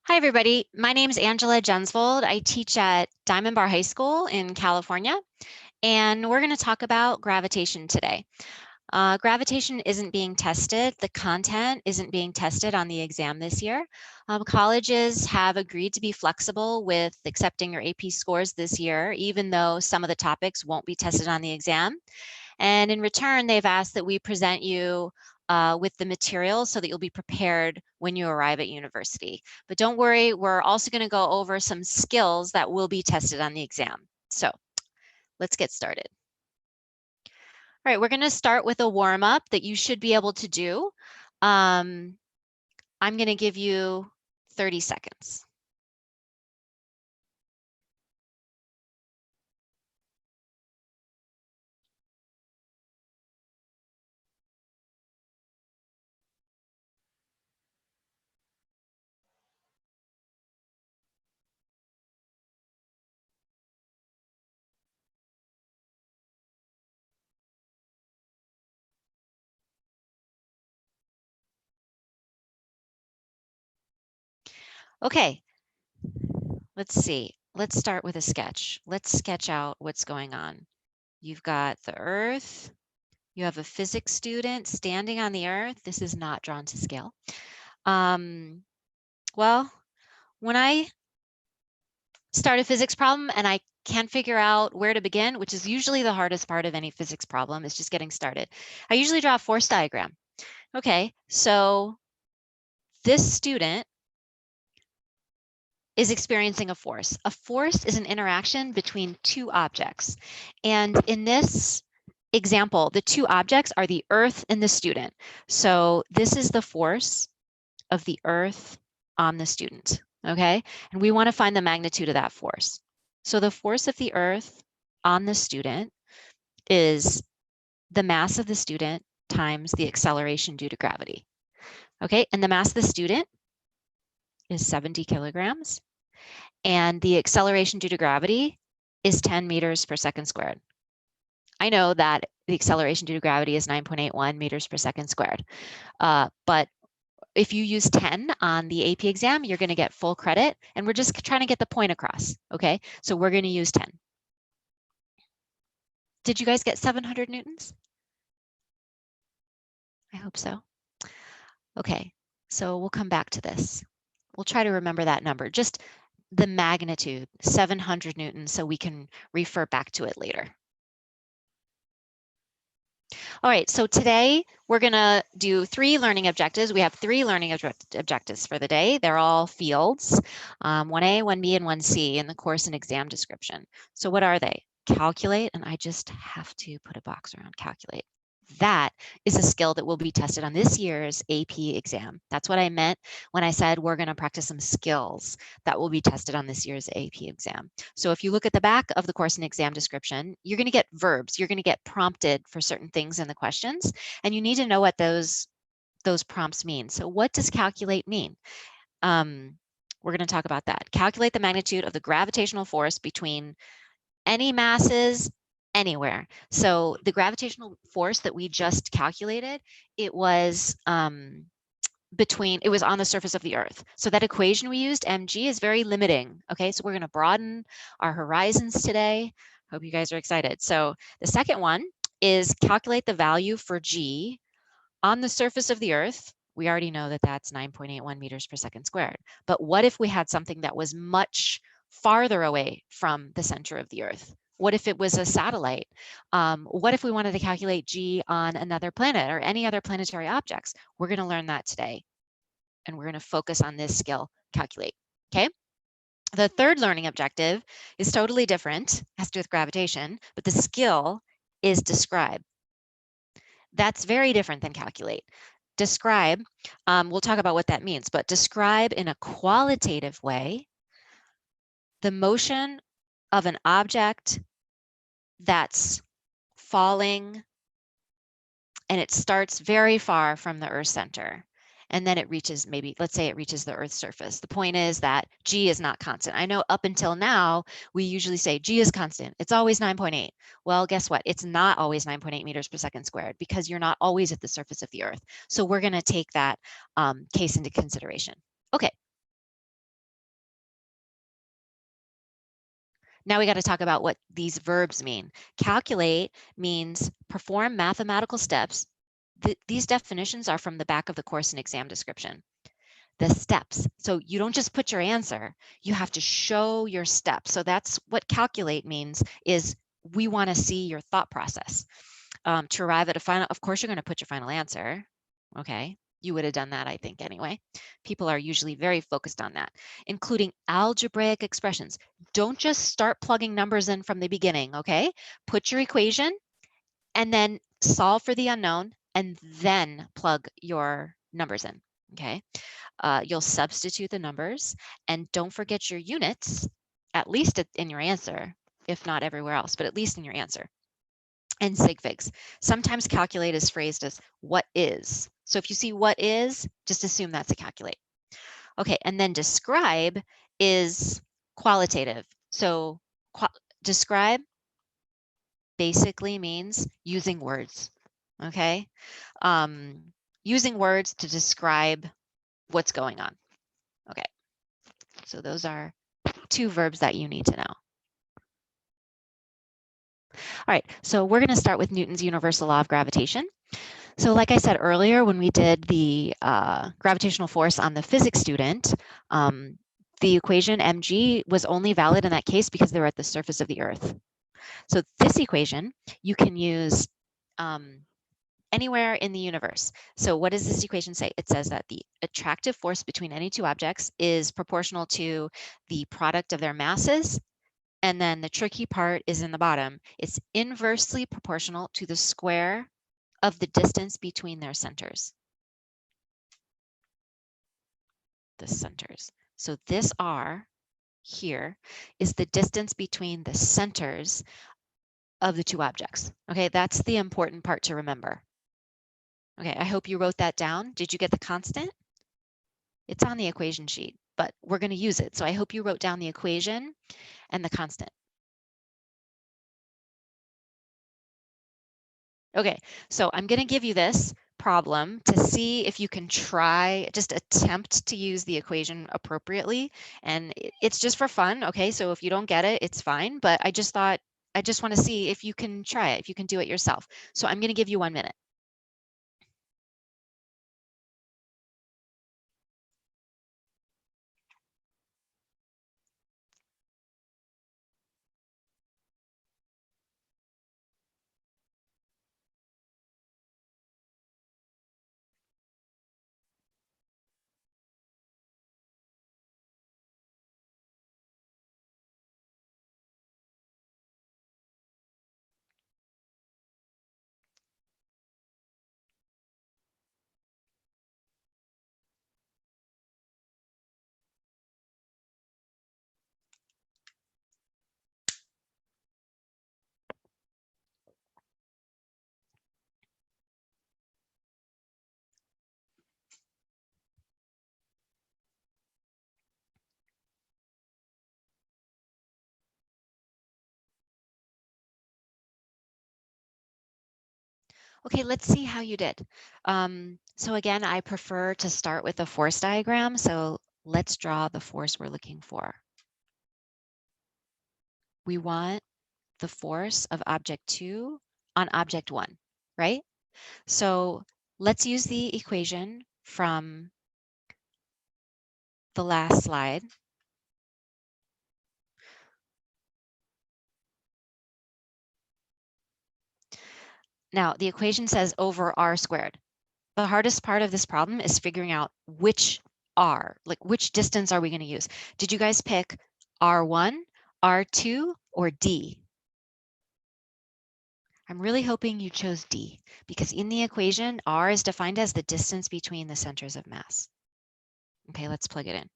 Hi, everybody. My name is Angela Jensvold. I teach at Diamond Bar High School in California, and we're going to talk about gravitation today. Gravitation isn't being tested. The content isn't being tested on the exam this year. Colleges have agreed to be flexible with accepting your AP scores this year, even though some of the topics won't be tested on the exam. And in return, they've asked that we present you with the material so that you'll be prepared when you arrive at university. But don't worry, we're also going to go over some skills that will be tested on the exam. So let's get started. All right, we're going to start with a warm-up that you should be able to do. I'm going to give you 30 seconds. Okay, let's see. Let's start with a sketch. Let's sketch out what's going on. You've got the Earth. You have a physics student standing on the Earth. This is not drawn to scale. Well, when I start a physics problem and I can't figure out where to begin, which is usually the hardest part of any physics problem, is just getting started, I usually draw a force diagram. Okay, so this student is experiencing a force. A force is an interaction between two objects. And in this example, the two objects are the Earth and the student. So this is the force of the Earth on the student, okay? And we want to find the magnitude of that force. So the force of the Earth on the student is the mass of the student times the acceleration due to gravity, okay? And the mass of the student is 70 kilograms, and the acceleration due to gravity is 10 meters per second squared. I know that the acceleration due to gravity is 9.81 meters per second squared, but if you use 10 on the AP exam, you're going to get full credit, and we're just trying to get the point across, okay? So we're going to use 10. Did you guys get 700 newtons? I hope so. Okay, so we'll come back to this. We'll try to remember that number, just the magnitude, 700 newtons, so we can refer back to it later. All right, so today we're going to do 3 learning objectives. We have 3 learning objectives for the day. They're all fields, 1A, 1B, and 1C in the course and exam description. So what are they? Calculate, and I just have to put a box around calculate. That is a skill that will be tested on this year's AP exam. That's what I meant when I said we're going to practice some skills that will be tested on this year's AP exam. So if you look at the back of the course and exam description, you're going to get verbs. You're going to get prompted for certain things in the questions, and you need to know what those prompts mean. So what does calculate mean? We're going to talk about that. Calculate the magnitude of the gravitational force between any masses anywhere. So the gravitational force that we just calculated, it was it was on the surface of the Earth. So that equation we used, mg, is very limiting. Okay, so we're going to broaden our horizons today. Hope you guys are excited. So the second one is calculate the value for g on the surface of the Earth. We already know that that's 9.81 meters per second squared. But what if we had something that was much farther away from the center of the Earth? What if it was a satellite? What if we wanted to calculate G on another planet or any other planetary objects? We're going to learn that today. And we're going to focus on this skill, calculate. Okay. The third learning objective is totally different, has to do with gravitation, but the skill is describe. That's very different than calculate. Describe, we'll talk about what that means, but describe in a qualitative way the motion of an object that's falling, and it starts very far from the Earth's center. And then it reaches, maybe, let's say it reaches the Earth's surface. The point is that G is not constant. I know up until now, we usually say G is constant. It's always 9.8. Well, guess what? It's not always 9.8 meters per second squared because you're not always at the surface of the Earth. So we're going to take that case into consideration. Okay. Now we got to talk about what these verbs mean. Calculate means perform mathematical steps. These definitions are from the back of the course and exam description. The steps. So you don't just put your answer, you have to show your steps. So that's what calculate means, is we want to see your thought process. To arrive at a final, of course, you're going to put your final answer. Okay. You would have done that, I think, anyway. People are usually very focused on that, including algebraic expressions. Don't just start plugging numbers in from the beginning, okay? Put your equation and then solve for the unknown and then plug your numbers in, okay? You'll substitute the numbers and don't forget your units, at least in your answer, if not everywhere else, but at least in your answer. And sig figs. Sometimes calculate is phrased as what is. So if you see what is, just assume that's a calculate. Okay, and then describe is qualitative. So describe basically means using words, okay? Using words to describe what's going on. Okay, so those are 2 verbs that you need to know. All right, so we're going to start with Newton's universal law of gravitation. So like I said earlier, when we did the gravitational force on the physics student, the equation mg was only valid in that case because they were at the surface of the Earth. So this equation you can use anywhere in the universe. So what does this equation say? It says that the attractive force between any 2 objects is proportional to the product of their masses. And then the tricky part is in the bottom. It's inversely proportional to the square of the distance between their centers. The centers. So this R here is the distance between the centers of the 2 objects. Okay, that's the important part to remember. Okay, I hope you wrote that down. Did you get the constant? It's on the equation sheet, but we're going to use it. So I hope you wrote down the equation and the constant. Okay, so I'm going to give you this problem to see if you can try, just attempt to use the equation appropriately. And it's just for fun, okay? So if you don't get it, it's fine. But I just thought, I just want to see if you can try it, if you can do it yourself. So I'm going to give you 1 minute. Okay, let's see how you did. So again, I prefer to start with a force diagram. So let's draw the force we're looking for. We want the force of object 2 on object 1, right? So let's use the equation from the last slide. Now, the equation says over r squared. The hardest part of this problem is figuring out which r, like which distance are we going to use? Did you guys pick r1, r2, or d? I'm really hoping you chose D, because in the equation, r is defined as the distance between the centers of mass. Okay, let's plug it in.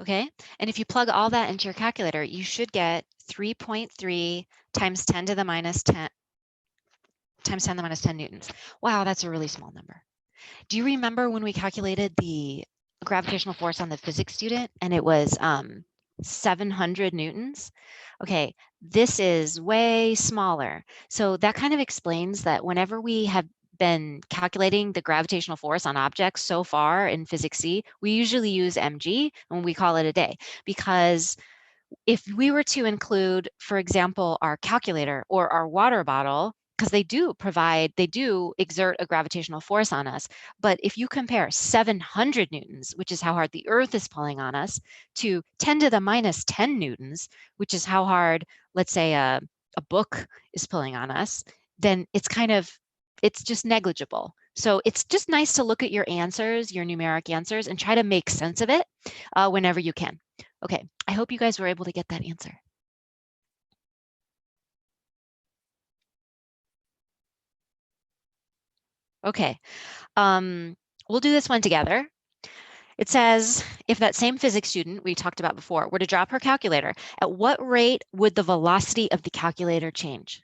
Okay, and if you plug all that into your calculator, you should get 3.3 times 10 to the minus 10 times 10 to the minus 10 newtons. Wow, that's a really small number. Do you remember when we calculated the gravitational force on the physics student and it was 700 newtons. Okay, this is way smaller. So that kind of explains that whenever we have been calculating the gravitational force on objects so far in Physics C, we usually use mg and we call it a day, because if we were to include, for example, our calculator or our water bottle, because they do exert a gravitational force on us. But if you compare 700 newtons, which is how hard the Earth is pulling on us, to 10 to the minus 10 newtons, which is how hard, let's say, a book is pulling on us, then it's just negligible. So it's just nice to look at your answers, your numeric answers, and try to make sense of it whenever you can. Okay, I hope you guys were able to get that answer. Okay, we'll do this one together. It says, if that same physics student we talked about before were to drop her calculator, at what rate would the velocity of the calculator change?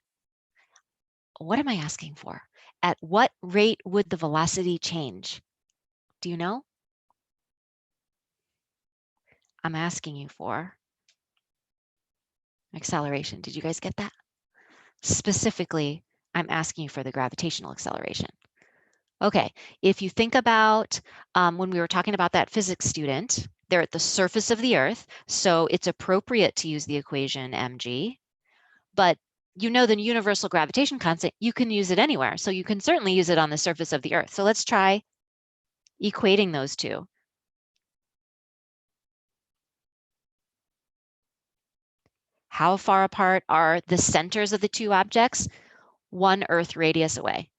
What am I asking for? At what rate would the velocity change? Do you know? I'm asking you for acceleration. Did you guys get that? Specifically, I'm asking you for the gravitational acceleration. Okay, if you think about when we were talking about that physics student, they're at the surface of the Earth, so it's appropriate to use the equation mg. But you know the universal gravitation constant, you can use it anywhere. So you can certainly use it on the surface of the Earth. So let's try equating those two. How far apart are the centers of the two objects? 1 Earth radius away.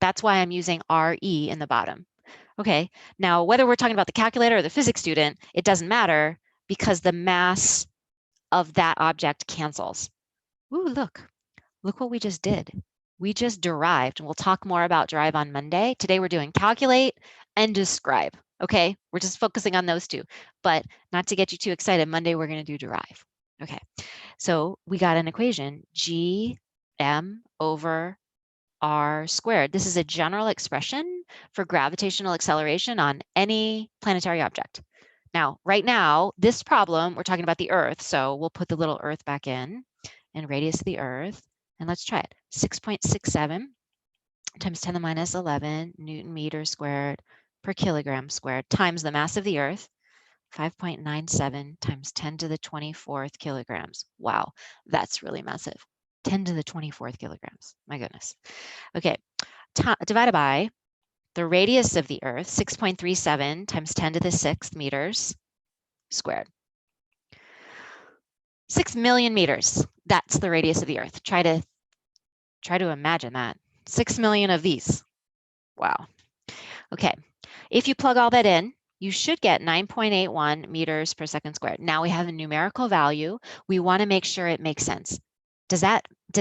That's why I'm using RE in the bottom. Okay, now whether we're talking about the calculator or the physics student, it doesn't matter because the mass of that object cancels. Ooh, look what we just did. We just derived, and we'll talk more about derive on Monday. Today we're doing calculate and describe. Okay, we're just focusing on those two, but not to get you too excited, Monday we're going to do derive. Okay, so we got an equation, G(m) over r squared. This is a general expression for gravitational acceleration on any planetary object. Now, right now, this problem, we're talking about the Earth, so we'll put the little Earth back in and radius of the Earth, and let's try it. 6.67 times 10 to the minus 11 Newton meter squared per kilogram squared times the mass of the Earth, 5.97 times 10 to the 24th kilograms. Wow, that's really massive. 10 to the 24th kilograms. My goodness. Okay, divided by the radius of the Earth, 6.37 times 10 to the 6th meters squared. 6 million meters. That's the radius of the Earth. Try to imagine that. 6 million of these. Wow. Okay. If you plug all that in, you should get 9.81 meters per second squared. Now we have a numerical value. We want to make sure it makes sense. Does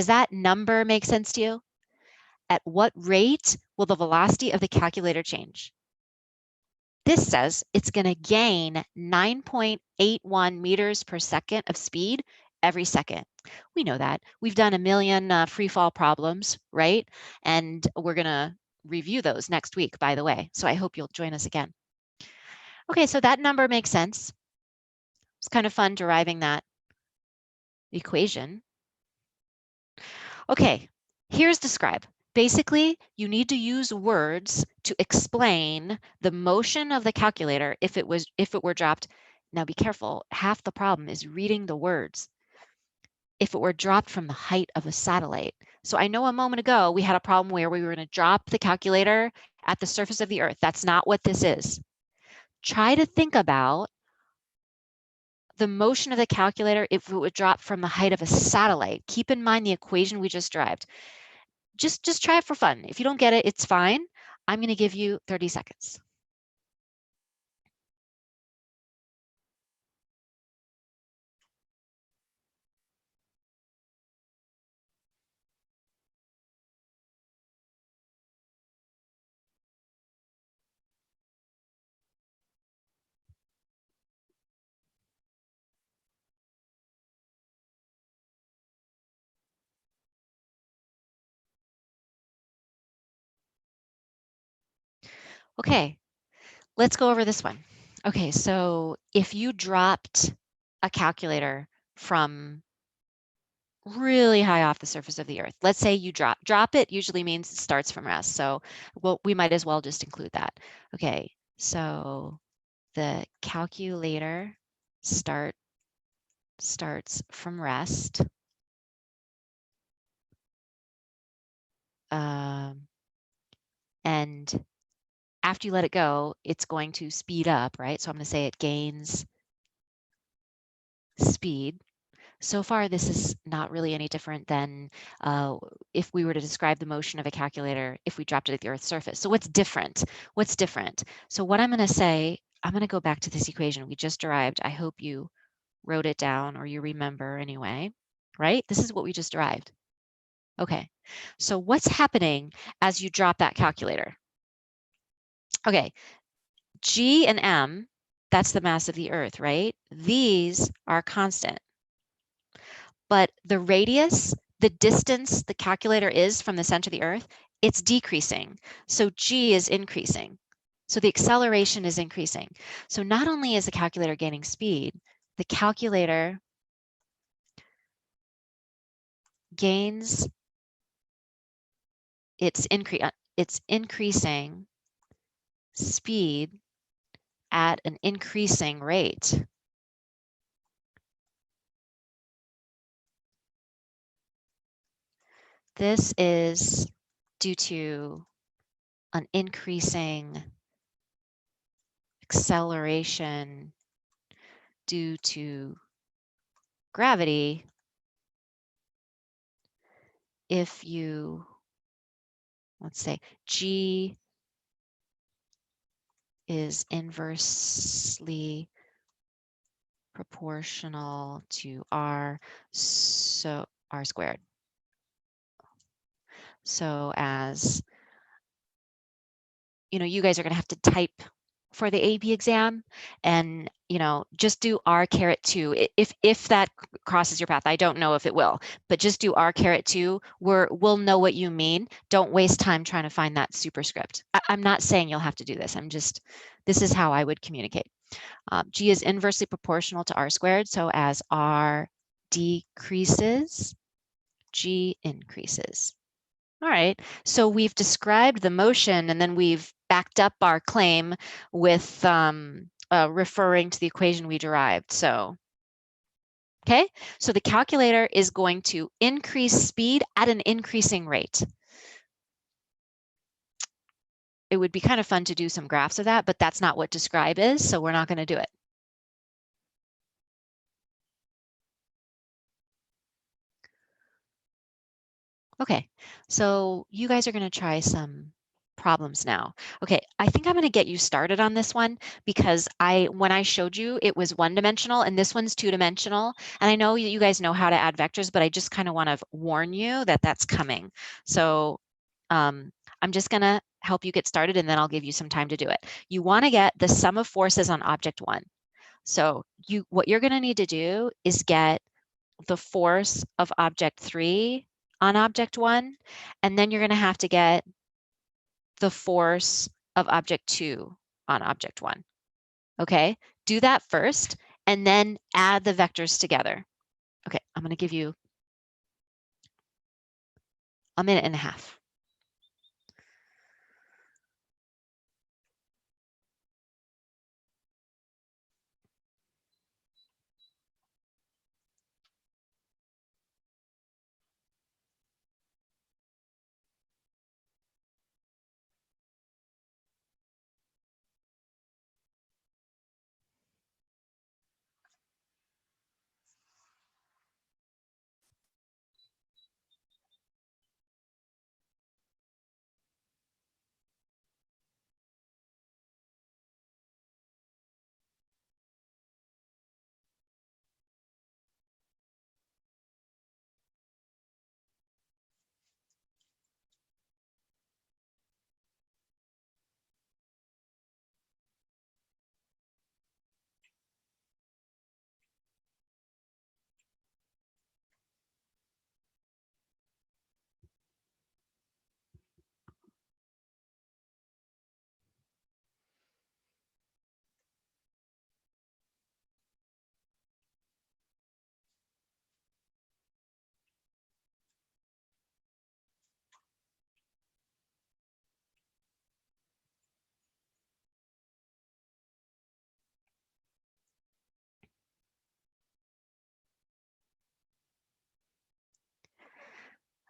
that number make sense to you? At what rate will the velocity of the calculator change? This says it's going to gain 9.81 meters per second of speed every second. We know that. We've done a million free fall problems, right? And we're going to review those next week, by the way. So I hope you'll join us again. Okay, so that number makes sense. It's kind of fun deriving that equation. Okay, here's describe. Basically, you need to use words to explain the motion of the calculator if it were dropped. Now be careful, half the problem is reading the words. If it were dropped from the height of a satellite. So I know a moment ago we had a problem where we were going to drop the calculator at the surface of the Earth. That's not what this is. Try to think about the motion of the calculator if it would drop from the height of a satellite. Keep in mind the equation we just derived. Just try it for fun. If you don't get it, it's fine. I'm going to give you 30 seconds. Okay, let's go over this one. Okay, so if you dropped a calculator from really high off the surface of the Earth. Let's say you drop it usually means it starts from rest. So we might as well just include that. Okay, so the calculator starts from rest. And after you let it go, it's going to speed up, right? So I'm going to say it gains speed. So far, this is not really any different than if we were to describe the motion of a calculator if we dropped it at the Earth's surface. So what's different? What's different? So what I'm going to say, I'm going to go back to this equation we just derived. I hope you wrote it down or you remember anyway, right? This is what we just derived. Okay, so what's happening as you drop that calculator? Okay, G and M, that's the mass of the Earth, right? These are constant. But the radius, the distance the calculator is from the center of the Earth, it's decreasing. So G is increasing. So the acceleration is increasing. So not only is the calculator gaining speed, the calculator gains, it's increasing speed at an increasing rate. This is due to an increasing acceleration due to gravity if you, let's say, G is inversely proportional to R, so R squared. So as, you guys are going to have to type for the AP exam and, just do R caret 2. If that crosses your path, I don't know if it will, but just do R caret 2. We'll know what you mean. Don't waste time trying to find that superscript. I'm not saying you'll have to do this. This is how I would communicate. G is inversely proportional to R squared. So as R decreases, G increases. All right, so we've described the motion and then we've backed up our claim with referring to the equation we derived. So, okay, so the calculator is going to increase speed at an increasing rate. It would be kind of fun to do some graphs of that, but that's not what describe is, so we're not going to do it. Okay, so you guys are going to try some problems now. Okay, I think I'm going to get you started on this one because when I showed you, it was one-dimensional and this one's two-dimensional. And I know you guys know how to add vectors, but I just kind of want to warn you that that's coming. So I'm just going to help you get started and then I'll give you some time to do it. You want to get the sum of forces on object 1. So what you're going to need to do is get the force of object 3 on object 1, and then you're going to have to get the force of object 2 on object 1. Okay, do that first, and then add the vectors together. Okay, I'm going to give you a minute and a half.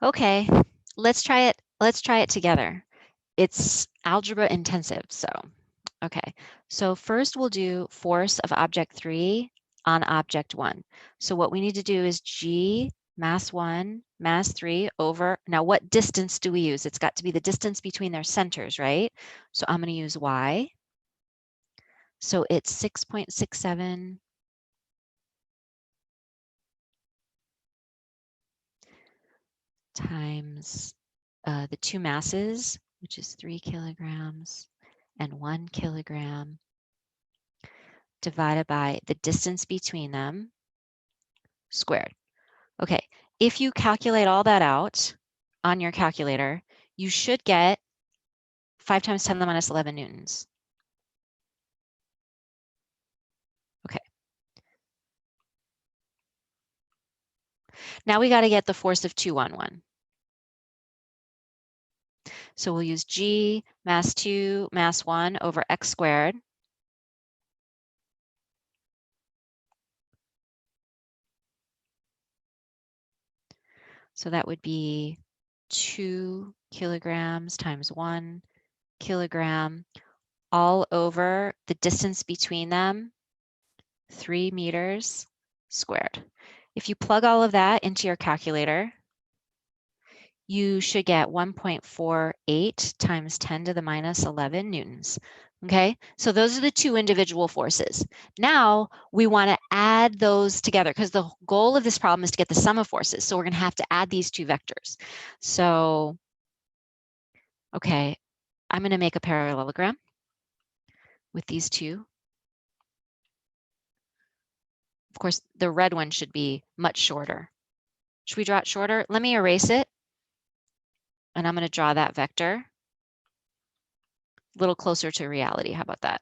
Okay, let's try it. Let's try it together. It's algebra intensive, so okay. So first we'll do force of object 3 on object 1. So what we need to do is G mass 1, mass 3 over, now what distance do we use? It's got to be the distance between their centers, right? So I'm going to use Y. So it's 6.67 times the two masses, which is 3 kilograms and 1 kilogram, divided by the distance between them squared. Okay, if you calculate all that out on your calculator, you should get 5 times 10 to the minus 11 newtons. Okay. Now we got to get the force of 2 on 1. So we'll use G mass 2 mass 1 over x squared. So that would be 2 kilograms times 1 kilogram all over the distance between them, 3 meters squared. If you plug all of that into your calculator, you should get 1.48 times 10 to the minus 11 newtons. Okay, so those are the two individual forces. Now we want to add those together because the goal of this problem is to get the sum of forces. So we're going to have to add these two vectors. So, okay, I'm going to make a parallelogram with these two. Of course, the red one should be much shorter. Should we draw it shorter? Let me erase it. And I'm going to draw that vector a little closer to reality. How about that?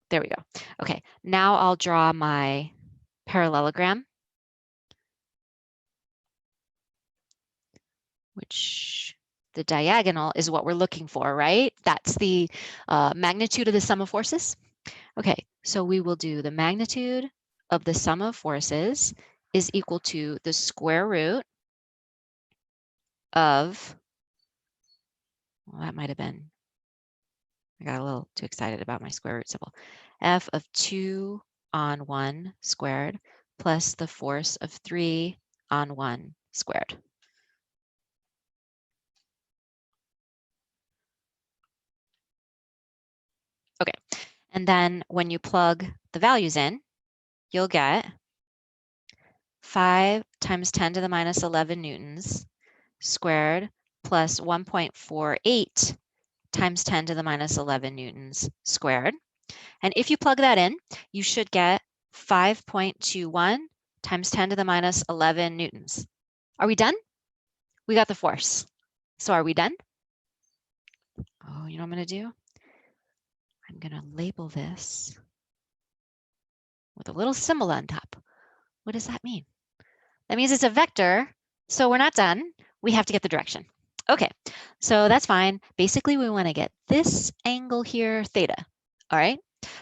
There we go. Okay, now I'll draw my parallelogram, which the diagonal is what we're looking for, right? That's the magnitude of the sum of forces. Okay, so we will do the magnitude of the sum of forces is equal to the square root of, well, that might have been, I got a little too excited about my square root symbol, f of 2 on 1 squared plus the force of 3 on 1 squared. Okay, and then when you plug the values in, you'll get 5 times 10 to the minus 11 newtons squared plus 1.48 times 10 to the minus 11 newtons squared. And if you plug that in, you should get 5.21 times 10 to the minus 11 newtons. Are we done? We got the force. So are we done? Oh, you know what I'm going to do? I'm going to label this with a little symbol on top. What does that mean? That means it's a vector, so we're not done. We have to get the direction. Okay, so that's fine. Basically, we want to get this angle here, theta. All right,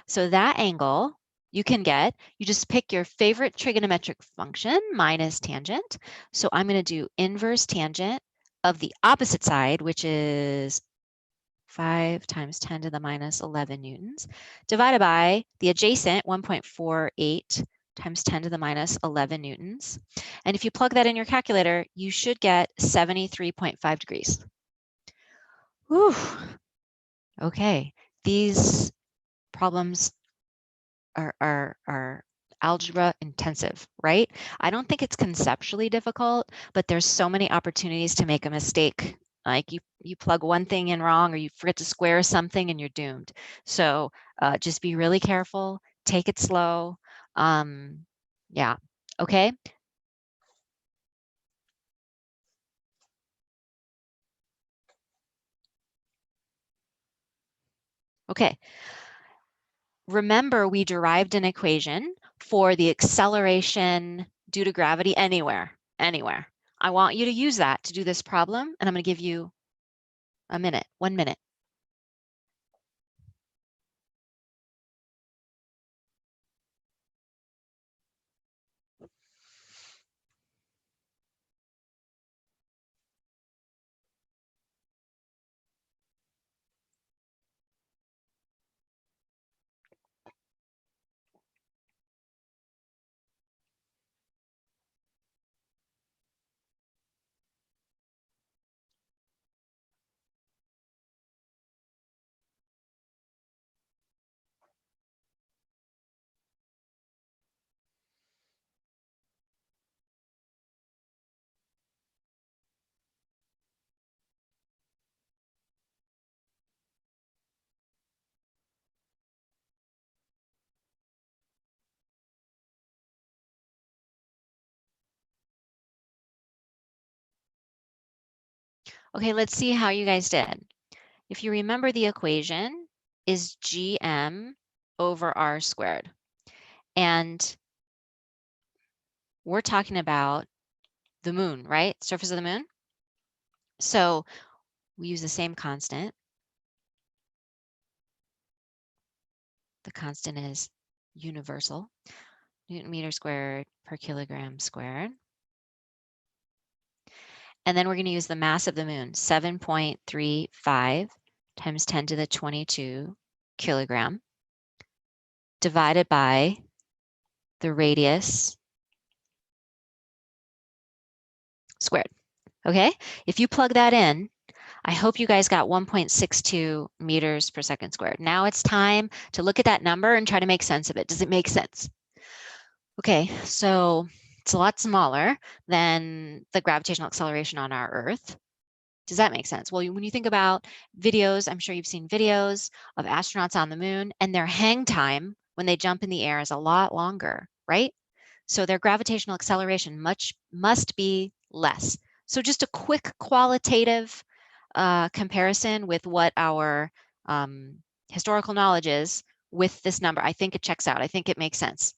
so that angle you can get, you just pick your favorite trigonometric function minus tangent. So I'm going to do inverse tangent of the opposite side, which is 5 times 10 to the minus 11 newtons, divided by the adjacent 1.48 times 10 to the minus 11 newtons. And if you plug that in your calculator, you should get 73.5 degrees. Whew. Okay, these problems are algebra intensive, right? I don't think it's conceptually difficult, but there's so many opportunities to make a mistake. Like you plug one thing in wrong or you forget to square something and you're doomed. So just be really careful, take it slow. Yeah, okay. Okay. Remember, we derived an equation for the acceleration due to gravity anywhere. I want you to use that to do this problem, and I'm going to give you a minute, 1 minute. Okay, let's see how you guys did. If you remember, the equation is gm over r squared. And we're talking about the moon, right? Surface of the moon. So we use the same constant. The constant is universal, Newton meter squared per kilogram squared. And then we're going to use the mass of the moon, 7.35 times 10 to the 22 kilogram, divided by the radius squared. Okay, if you plug that in, I hope you guys got 1.62 meters per second squared. Now it's time to look at that number and try to make sense of it. Does it make sense? Okay, so it's a lot smaller than the gravitational acceleration on our Earth. Does that make sense? Well, when you think about videos, I'm sure you've seen videos of astronauts on the moon, and their hang time when they jump in the air is a lot longer, right? So their gravitational acceleration must be less. So just a quick qualitative comparison with what our historical knowledge is with this number. I think it checks out. I think it makes sense.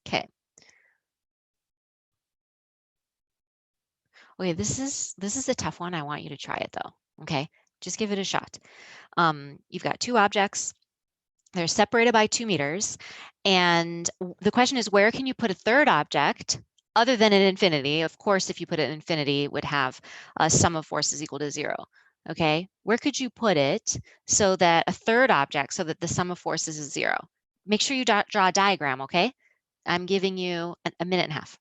Okay. Okay, this is a tough one. I want you to try it though. Okay, just give it a shot. You've got two objects. They're separated by 2 meters. And the question is, where can you put a third object other than an infinity? Of course, if you put an infinity, it would have a sum of forces equal to 0. Okay, where could you put it so that a third object, so that the sum of forces is 0? Make sure you draw a diagram, okay? I'm giving you a minute and a half.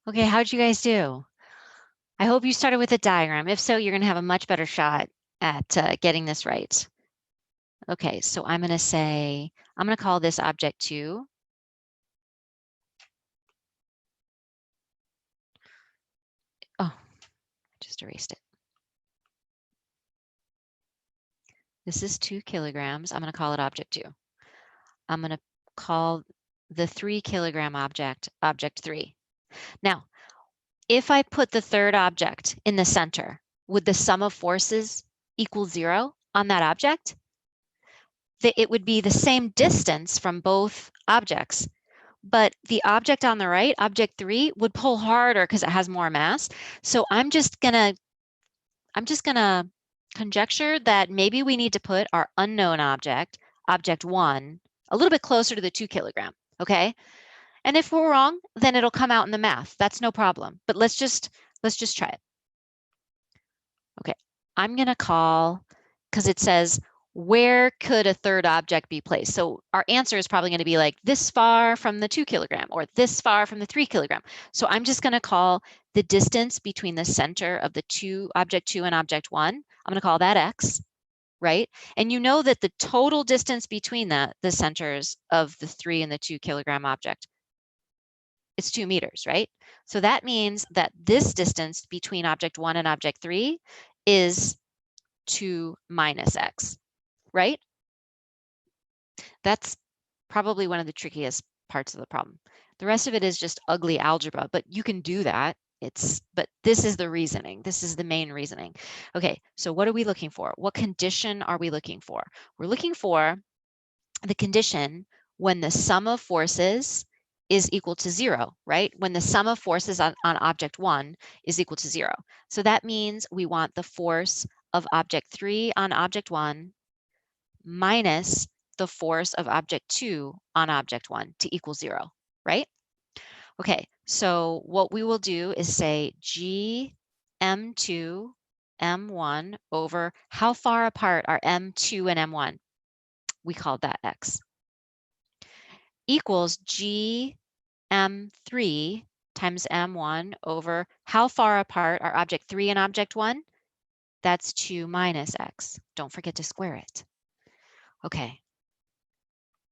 Okay, how'd you guys do? I hope you started with a diagram. If so, you're going to have a much better shot at getting this right. Okay, so I'm going to call this object 2. Oh, I just erased it. This is 2 kilograms. I'm going to call it object 2. I'm going to call the 3 kilogram object 3. Now, if I put the third object in the center, would the sum of forces equal 0 on that object? It would be the same distance from both objects, but the object on the right, object 3, would pull harder because it has more mass. So I'm just gonna conjecture that maybe we need to put our unknown object, object 1, a little bit closer to the 2 kilogram, okay? And if we're wrong, then it'll come out in the math. That's no problem. But let's just try it. Okay, I'm gonna call, because it says, where could a third object be placed? So our answer is probably gonna be like this far from the 2 kilogram or this far from the 3 kilogram. So I'm just gonna call the distance between the center of the object 2 and object 1, I'm gonna call that x, right? And you know that the total distance between the centers of the 3 and the 2 kilogram object, It's 2 meters, right? So that means that this distance between object 1 and object 3 is 2 minus x, right? That's probably one of the trickiest parts of the problem. The rest of it is just ugly algebra, but you can do that. But this is the reasoning. This is the main reasoning. Okay, so what are we looking for? What condition are we looking for? We're looking for the condition when the sum of forces is equal to 0, right? When the sum of forces on object 1 is equal to 0. So that means we want the force of object 3 on object 1 minus the force of object 2 on object 1 to equal 0, right? Okay, so what we will do is say G M2 M1 over how far apart are M2 and M1? We called that X. Equals G M3 times M1 over how far apart are object 3 and object 1? That's 2 minus X. Don't forget to square it. Okay.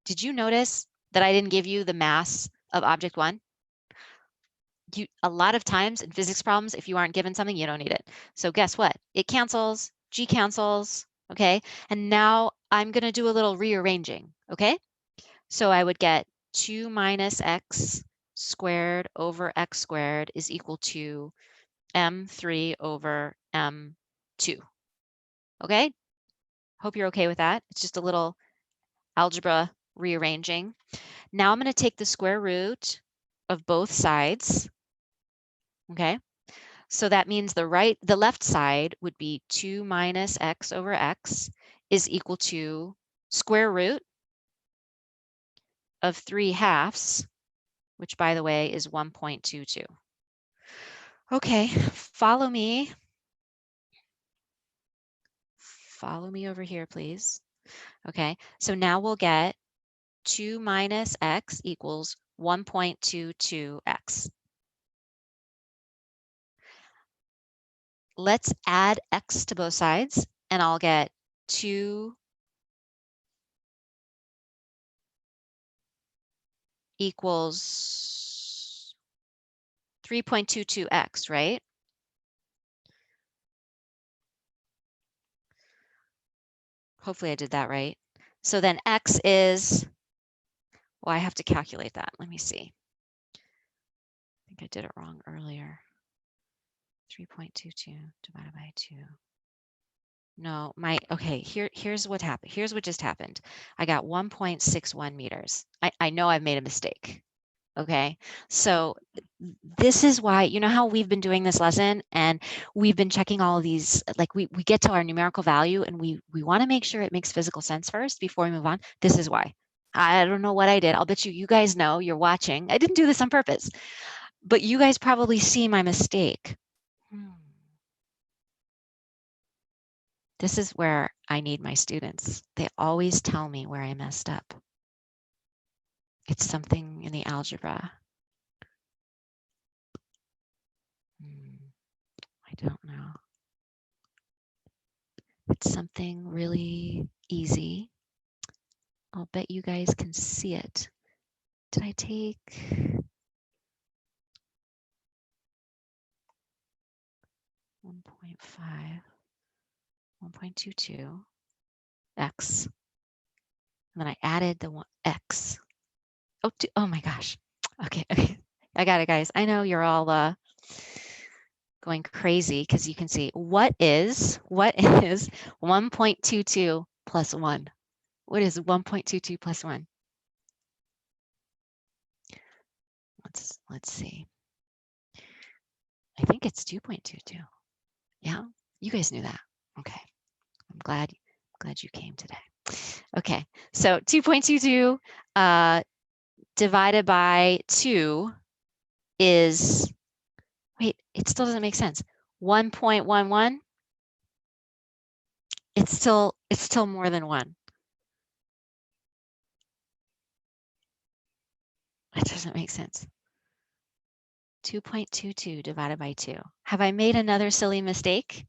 Did you notice that I didn't give you the mass of object 1? A lot of times in physics problems, if you aren't given something, you don't need it. So guess what? It cancels, G cancels, okay? And now I'm going to do a little rearranging, okay? So I would get 2 minus x squared over x squared is equal to m3 over m2, okay? Hope you're okay with that. It's just a little algebra rearranging. Now I'm going to take the square root of both sides, okay? So that means the left side would be 2 minus x over x is equal to square root of 3/2, which by the way is 1.22. Okay, follow me. Follow me over here, please. Okay, so now we'll get 2 minus x equals 1.22x. Let's add x to both sides, and I'll get 2 equals 3.22x, right? Hopefully I did that right. So then x is, well, I have to calculate that. Let me see. I think I did it wrong earlier. 3.22 divided by 2. No, okay, here's what happened. Here's what just happened. I got 1.61 meters. I know I've made a mistake. Okay, so this is why, you know how we've been doing this lesson and we've been checking all of these, like we get to our numerical value and we want to make sure it makes physical sense first before we move on. This is why. I don't know what I did. I'll bet you guys know, you're watching. I didn't do this on purpose, but you guys probably see my mistake. This is where I need my students. They always tell me where I messed up. It's something in the algebra. I don't know. It's something really easy. I'll bet you guys can see it. Did I take 1.5, 1.22 x, and then I added the one x. Oh my gosh. Okay, I got it, guys. I know you're all going crazy because you can see what is 1.22 plus 1? What is 1.22 plus 1? Let's see. I think it's 2.22. Yeah, you guys knew that. Okay, I'm glad you came today. Okay, so 2.22 divided by 2 is, wait, it still doesn't make sense. 1.11. It's still more than 1. It doesn't make sense. 2.22 divided by 2. Have I made another silly mistake?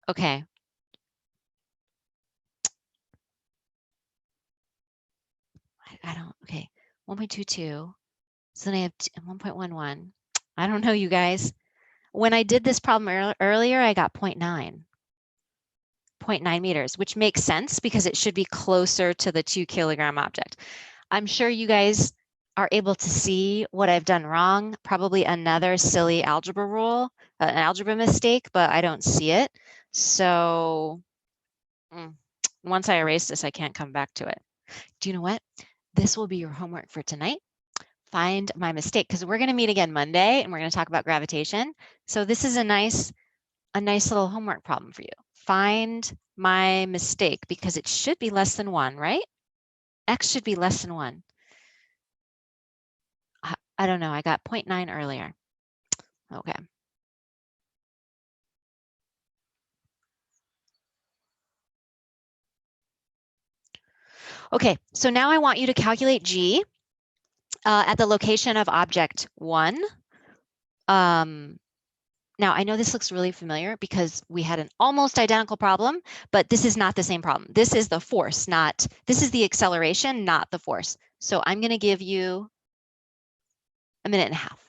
Okay. I don't, okay. 1.22. So then I have 1.11. I don't know, you guys. When I did this problem earlier, I got 0.9 meters, which makes sense because it should be closer to the 2-kilogram object. I'm sure you guys are able to see what I've done wrong, probably another silly algebra rule, an algebra mistake, but I don't see it. So once I erase this, I can't come back to it. Do you know what? This will be your homework for tonight. Find my mistake, because we're going to meet again Monday and we're going to talk about gravitation. So this is a nice little homework problem for you. Find my mistake, because it should be less than 1, right? X should be less than 1. I don't know. I got 0.9 earlier. Okay. Okay, so now I want you to calculate G at the location of object 1. Now, I know this looks really familiar because we had an almost identical problem, but this is not the same problem. This is the force, this is the acceleration, not the force. So I'm going to give you a minute and a half.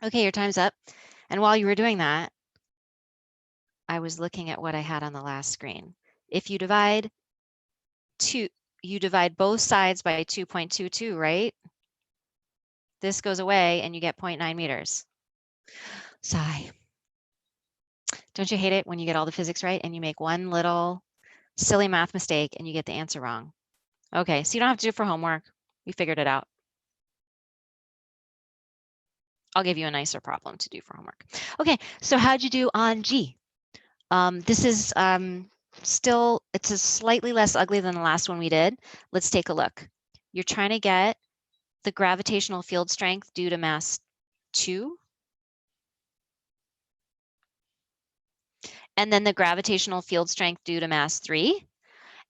Okay, your time's up. And while you were doing that, I was looking at what I had on the last screen. If you divide both sides by 2.22, right? This goes away and you get 0.9 meters. Sigh. Don't you hate it when you get all the physics right and you make one little silly math mistake and you get the answer wrong? Okay, so you don't have to do it for homework. We figured it out. I'll give you a nicer problem to do for homework. Okay, so how'd you do on G? This is still, it's a slightly less ugly than the last one we did. Let's take a look. You're trying to get the gravitational field strength due to mass 2. And then the gravitational field strength due to mass 3.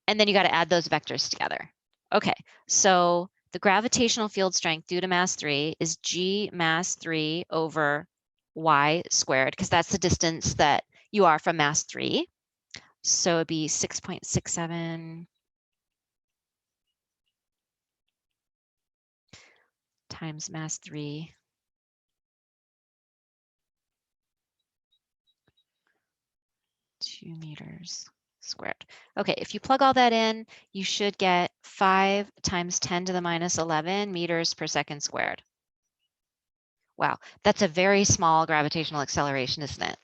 And then you got to add those vectors together. Okay, so the gravitational field strength due to mass 3 is G mass 3 over y squared, because that's the distance that you are from mass 3. So it'd be 6.67 times mass 3 2 meters squared. Okay, if you plug all that in, you should get 5 times 10 to the minus 11 meters per second squared. Wow, that's a very small gravitational acceleration, isn't it?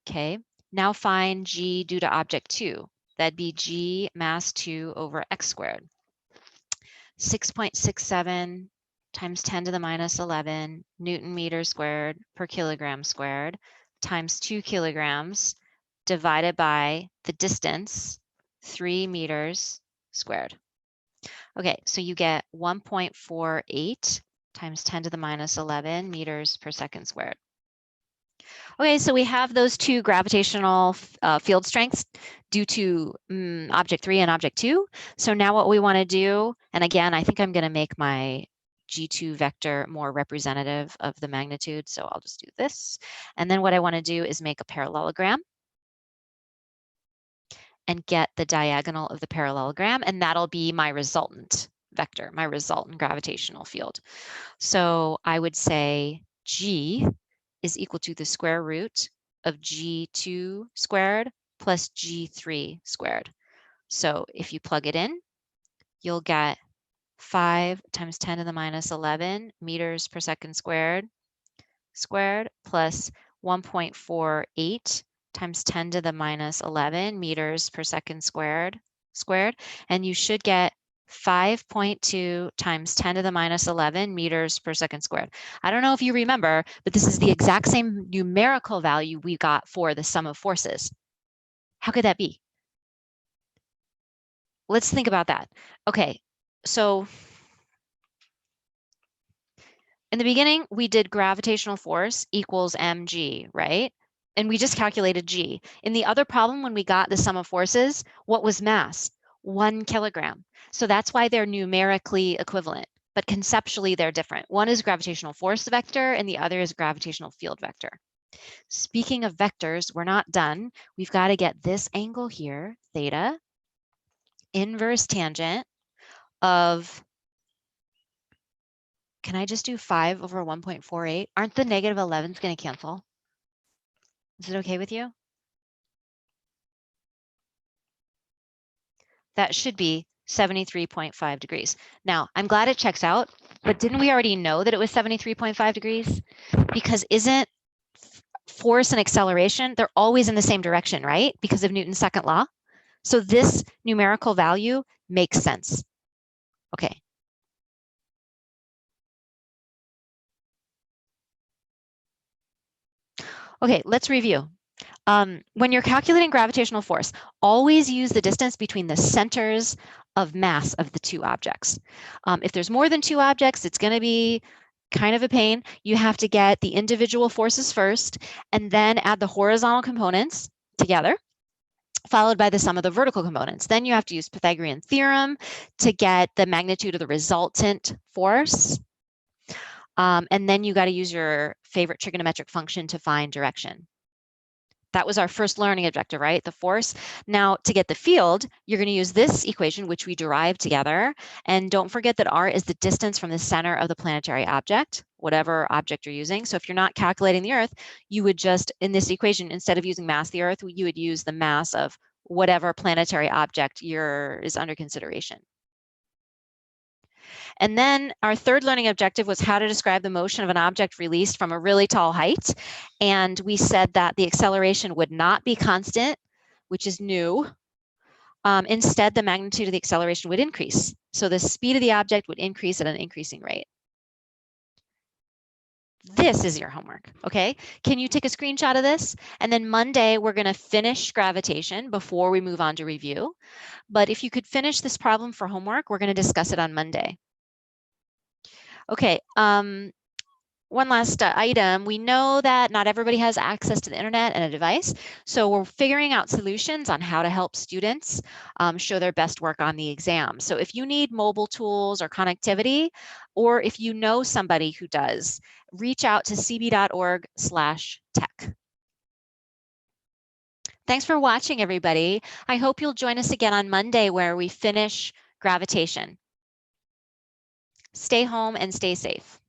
Okay, now find G due to object 2. That'd be G mass 2 over x squared. 6.67 times 10 to the minus 11 Newton meters squared per kilogram squared times 2 kilograms divided by the distance, 3 meters squared. Okay, so you get 1.48 times 10 to the minus 11 meters per second squared. Okay, so we have those two gravitational field strengths due to object 3 and object 2. So now what we want to do, and again, I think I'm going to make my G2 vector more representative of the magnitude. So I'll just do this. And then what I want to do is make a parallelogram and get the diagonal of the parallelogram, and that'll be my resultant vector, my resultant gravitational field. So I would say G is equal to the square root of G2 squared plus G3 squared. So if you plug it in, you'll get 5 times 10 to the minus 11 meters per second squared plus 1.48 times 10 to the minus 11 meters per second squared, and you should get 5.2 times 10 to the minus 11 meters per second squared. I don't know if you remember, but this is the exact same numerical value we got for the sum of forces. How could that be? Let's think about that. Okay, so in the beginning, we did gravitational force equals mg, right? And we just calculated g. In the other problem, when we got the sum of forces, what was mass? 1 kilogram. So that's why they're numerically equivalent, but conceptually they're different. One is gravitational force vector and the other is gravitational field vector. Speaking of vectors, we're not done. We've got to get this angle here, theta, inverse tangent of, can I just do 5 over 1.48? Aren't the negative 11s going to cancel? Is it okay with you? That should be 73.5 degrees. Now, I'm glad it checks out, but didn't we already know that it was 73.5 degrees? Because isn't force and acceleration, they're always in the same direction, right? Because of Newton's second law. So this numerical value makes sense. Okay. Okay, let's review. When you're calculating gravitational force, always use the distance between the centers of mass of the two objects. If there's more than two objects, it's going to be kind of a pain. You have to get the individual forces first and then add the horizontal components together, followed by the sum of the vertical components. Then you have to use Pythagorean theorem to get the magnitude of the resultant force. And then you got to use your favorite trigonometric function to find direction. That was our first learning objective, right? The force. Now, to get the field, you're going to use this equation, which we derived together. And don't forget that r is the distance from the center of the planetary object, whatever object you're using. So if you're not calculating the Earth, you would just, in this equation, instead of using mass of the Earth, you would use the mass of whatever planetary object is under consideration. And then our third learning objective was how to describe the motion of an object released from a really tall height. And we said that the acceleration would not be constant, which is new. Instead, the magnitude of the acceleration would increase. So the speed of the object would increase at an increasing rate. This is your homework, okay? Can you take a screenshot of this? And then Monday, we're going to finish gravitation before we move on to review. But if you could finish this problem for homework, we're going to discuss it on Monday. Okay, one last item. We know that not everybody has access to the internet and a device, so we're figuring out solutions on how to help students show their best work on the exam. So if you need mobile tools or connectivity, or if you know somebody who does, reach out to cb.org/tech. Thanks for watching, everybody. I hope you'll join us again on Monday where we finish gravitation. Stay home and stay safe.